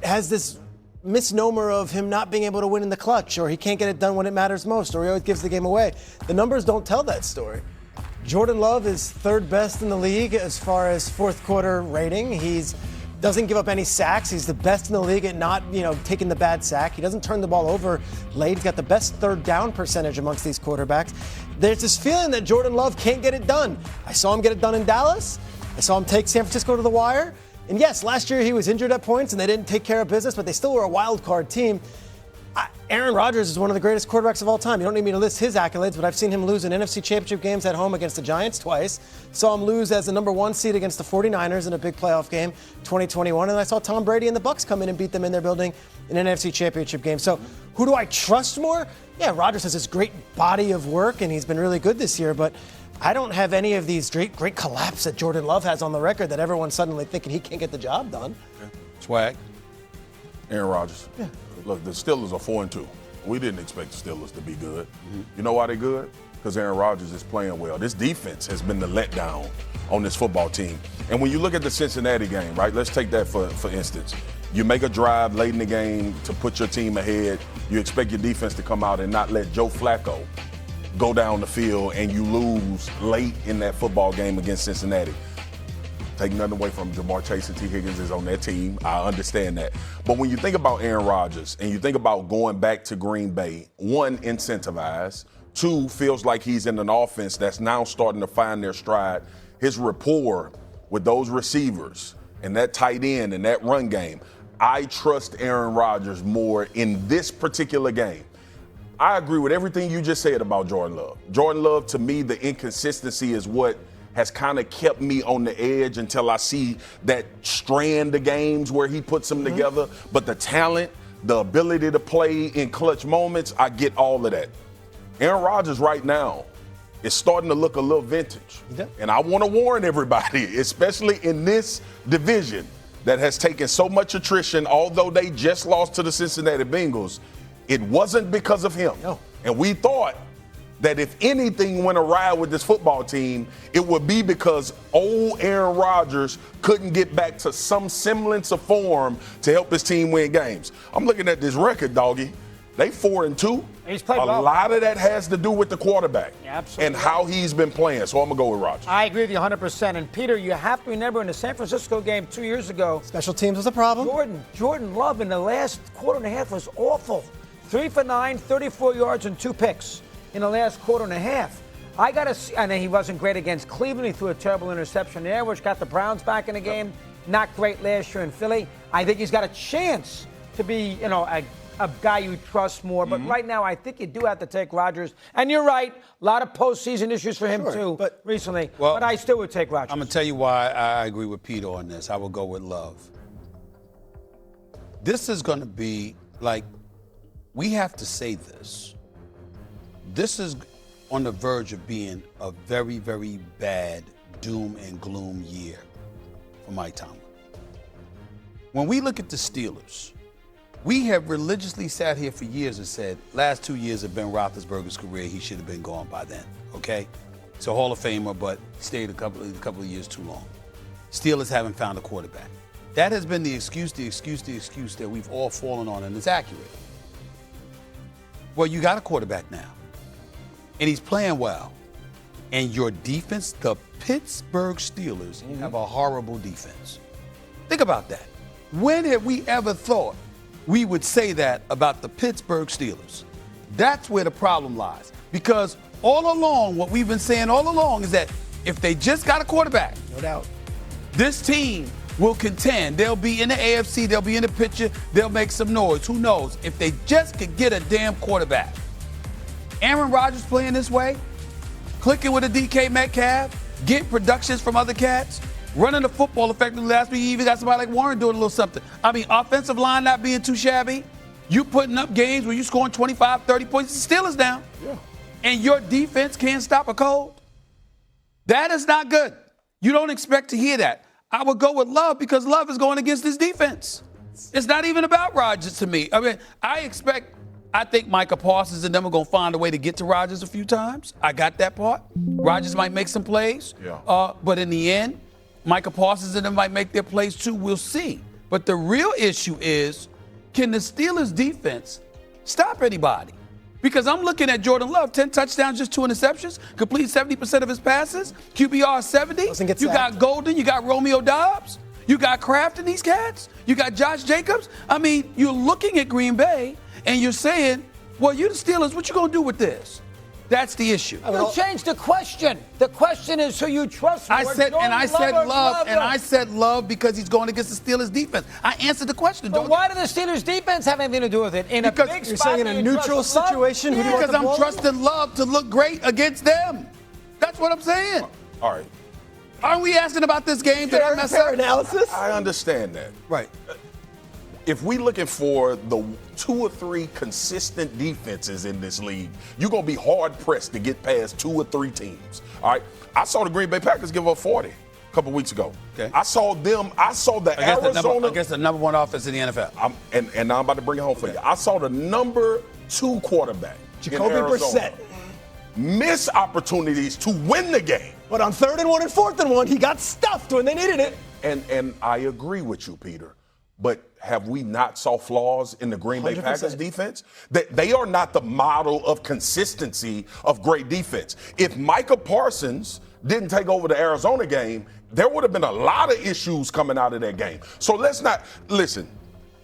has this misnomer of him not being able to win in the clutch, or he can't get it done when it matters most, or he always gives the game away. The numbers don't tell that story. Jordan Love is third best in the league as far as fourth quarter rating. He doesn't give up any sacks. He's the best in the league at not, taking the bad sack. He doesn't turn the ball over late. He's got the best third down percentage amongst these quarterbacks. There's this feeling that Jordan Love can't get it done. I saw him get it done in Dallas. I saw him take San Francisco to the wire. And yes, last year he was injured at points and they didn't take care of business, but they still were a wild card team. Aaron Rodgers is one of the greatest quarterbacks of all time. You don't need me to list his accolades, but I've seen him lose in NFC Championship games at home against the Giants twice. Saw him lose as the number 1 seed against the 49ers in a big playoff game, 2021. And I saw Tom Brady and the Bucs come in and beat them in their building in an NFC Championship game. So who do I trust more? Yeah, Rodgers has this great body of work, and he's been really good this year, but I don't have any of these great collapse that Jordan Love has on the record that everyone's suddenly thinking he can't get the job done. Swag. Aaron Rodgers. Yeah. Look, the Steelers are 4-2. We didn't expect the Steelers to be good. You know why they're good? Because Aaron Rodgers is playing well. This defense has been the letdown on this football team. And when you look at the Cincinnati game, right, let's take that for instance. You make a drive late in the game to put your team ahead. You expect your defense to come out and not let Joe Flacco go down the field, and you lose late in that football game against Cincinnati. Take nothing away from Jamar Chase and T. Higgins is on that team. I understand that. But when you think about Aaron Rodgers and you think about going back to Green Bay, 1, incentivized, 2, feels like he's in an offense that's now starting to find their stride. His rapport with those receivers and that tight end and that run game, I trust Aaron Rodgers more in this particular game. I agree with everything you just said about Jordan Love. Jordan Love, to me, the inconsistency is what has kind of kept me on the edge until I see that strand of games where he puts them together. But the talent, the ability to play in clutch moments, I get all of that. Aaron Rodgers right now is starting to look a little vintage. Yeah. And I want to warn everybody, especially in this division that has taken so much attrition, although they just lost to the Cincinnati Bengals, it wasn't because of him. No. And we thought that if anything went awry with this football team, it would be because old Aaron Rodgers couldn't get back to some semblance of form to help his team win games. I'm looking at this record, doggy. They 4-2. He's played a well. lot of that has to do with the quarterback Absolutely. and how he's been playing. So I'm going to go with Rodgers. I agree with you 100%. And, Peter, you have to remember in the San Francisco game 2 years ago, Special teams was a problem. Jordan Love in the last quarter and a half was awful. 3 for 9, 34 yards and 2 picks in the last quarter and a half. I got to see, and he wasn't great against Cleveland. He threw a terrible interception there, which got the Browns back in the game. Not great last year in Philly. I think he's got a chance to be, a guy you trust more. But right now, I think you do have to take Rodgers. And you're right, a lot of postseason issues for him, too, recently. But I still would take Rodgers. I'm going to tell you why I agree with Peter on this. I will go with Love. This is going to be we have to say this. This is on the verge of being a very, very bad doom and gloom year for Mike Tomlin. When we look at the Steelers, we have religiously sat here for years and said, last 2 years of Ben Roethlisberger's career, he should have been gone by then, okay? He's a Hall of Famer, but stayed a couple of years too long. Steelers haven't found a quarterback. That has been the excuse that we've all fallen on, and it's accurate. Well, you got a quarterback now, and he's playing well. And your defense, the Pittsburgh Steelers, have a horrible defense. Think about that. When have we ever thought we would say that about the Pittsburgh Steelers? That's where the problem lies. Because all along, what we've been saying all along is that if they just got a quarterback, No doubt. this team will contend. They'll be in the AFC. They'll be in the picture. They'll make some noise. Who knows? If they just could get a damn quarterback. Aaron Rodgers playing this way, clicking with a DK Metcalf, getting productions from other cats, running the football effectively. Last week, you even got somebody like Warren doing a little something. I mean, offensive line not being too shabby. You putting up games where you scoring 25, 30 points. The Steelers down. Yeah. And your defense can't stop a cold. That is not good. You don't expect to hear that. I would go with Love because Love is going against his defense. It's not even about Rodgers to me. I mean, I think Micah Parsons and them are going to find a way to get to Rodgers a few times. I got that part. Rodgers might make some plays. Yeah. But in the end, Micah Parsons and them might make their plays too. We'll see. But the real issue is, can the Steelers defense stop anybody? Because I'm looking at Jordan Love, 10 touchdowns, just 2 interceptions, complete 70% of his passes, QBR 70. Doesn't get You sacked. got Golden, you got Romeo Doubs, you got Kraft in these cats, you got Josh Jacobs. I mean, you're looking at Green Bay and you're saying, well, you the Steelers, what you going to do with this? That's the issue. You changed the question. The question is who you trust more. I said Love because he's going against the Steelers defense. I answered the question. But why do the Steelers defense have anything to do with it? In Because a big you're spot, saying in do a you neutral trust Love? situation, who do you want Because the ball? I'm trusting Love to look great against them. That's what I'm saying. All right. Aren't we asking about this game? Did I mess up? analysis? I understand that. Right. If we looking for the 2 or 3 consistent defenses in this league, you're going to be hard-pressed to get past 2 or 3 teams. All right? I saw the Green Bay Packers give up 40 a couple weeks ago. Okay. I saw the Arizona. Against the number 1 offense in the NFL. And now I'm about to bring it home for you. I saw the number 2 quarterback, Jacoby in Arizona, Brissett. miss opportunities to win the game. But on 3rd and 1 and 4th and 1, he got stuffed when they needed it. And I agree with you, Peter. But have we not saw flaws in the Green Bay 100%. Packers defense? They are not the model of consistency of great defense. If Micah Parsons didn't take over the Arizona game, there would have been a lot of issues coming out of that game. So let's not listen.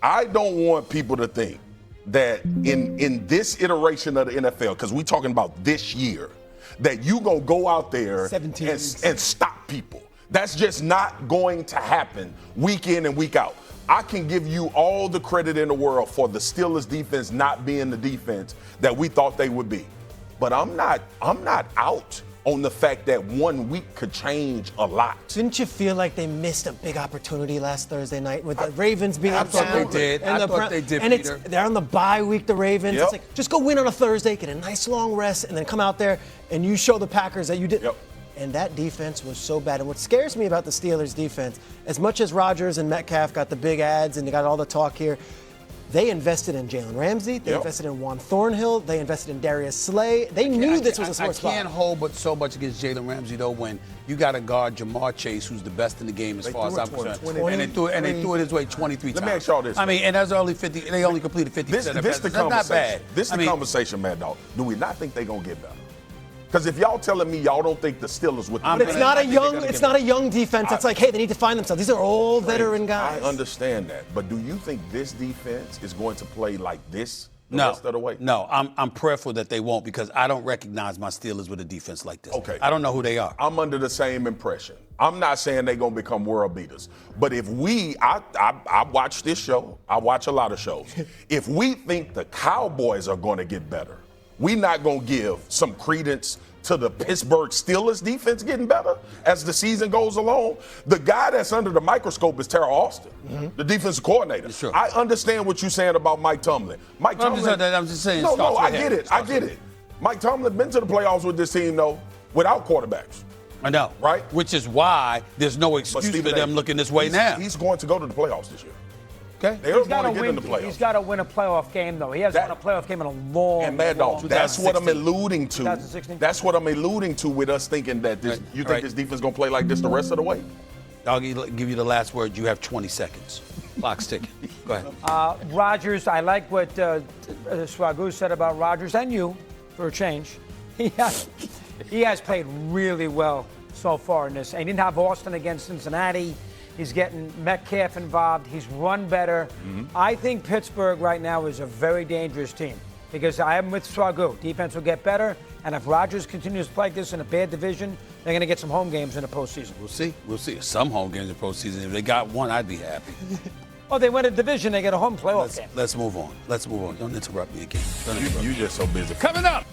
I don't want people to think that in this iteration of the NFL, because we're talking about this year, that you gonna go out there 17 and stop people. That's just not going to happen week in and week out. I can give you all the credit in the world for the Steelers defense not being the defense that we thought they would be. But I'm not out on the fact that 1 week could change a lot. Didn't you feel like they missed a big opportunity last Thursday night with the Ravens being I up thought down? they did. And I thought they did, And Peter. they're on the bye week, the Ravens. Yep. It's like, just go win on a Thursday, get a nice long rest, and then come out there and you show the Packers that you did. Yep. And that defense was so bad. And what scares me about the Steelers defense, as much as Rodgers and Metcalf got the big ads and they got all the talk here, they invested in Jalen Ramsey. They invested in Juan Thornhill. They invested in Darius Slay. They knew this was a sore spot. I can't hold but so much against Jalen Ramsey, though, when you got to guard Jamar Chase, who's the best in the game as far as I'm concerned. And they threw it his way 23 times. Let me ask y'all this. I mean, and that's only 50. They only completed 50% This of the passes. That's not conversation. bad. This the conversation, Mad Dog. Do we not think they're gonna get better? Because if y'all telling me y'all don't think the Steelers would, But it's not a young defense. It's like, hey, they need to find themselves. These are all veteran guys. I understand that, but do you think this defense is going to play like this the rest of the way? No, I'm prayerful that they won't because I don't recognize my Steelers with a defense like this. Okay. I don't know who they are. I'm under the same impression. I'm not saying they're going to become world beaters. But if I watch this show, I watch a lot of shows. If we think the Cowboys are going to get better, we're not going to give some credence to the Pittsburgh Steelers defense getting better as the season goes along. The guy that's under the microscope is Terrell Austin, the defensive coordinator. Sure. I understand what you're saying about Mike Tomlin. I'm just saying. No, I get it. I get it. Mike Tomlin been to the playoffs with this team, though, without quarterbacks. I know. Right? Which is why there's no excuse for Stephen them A, looking this way now. He's going to go to the playoffs this year. Okay. They're going to get in the playoffs. He's got to win a playoff game, though. He hasn't won a playoff game in a long And Mad Dog, that's what I'm alluding to. 2016? That's what I'm alluding to with us thinking that this. You think this defense going to play like this the rest of the way? I'll give you the last word. You have 20 seconds. Clock's ticking. Go ahead. Rodgers, I like what Swagoo said about Rodgers and you, for a change. He has played really well so far in this. And he didn't have Austin against Cincinnati. He's getting Metcalf involved. He's run better. I think Pittsburgh right now is a very dangerous team because I am with Swagoo. Defense will get better, and if Rodgers continues to play like this in a bad division, they're going to get some home games in the postseason. We'll see. We'll see. Some home games in the postseason. If they got one, I'd be happy. Oh, they win a division, they get a home playoff game. Let's move on. Let's move on. Don't interrupt me again. You just so busy. Coming up.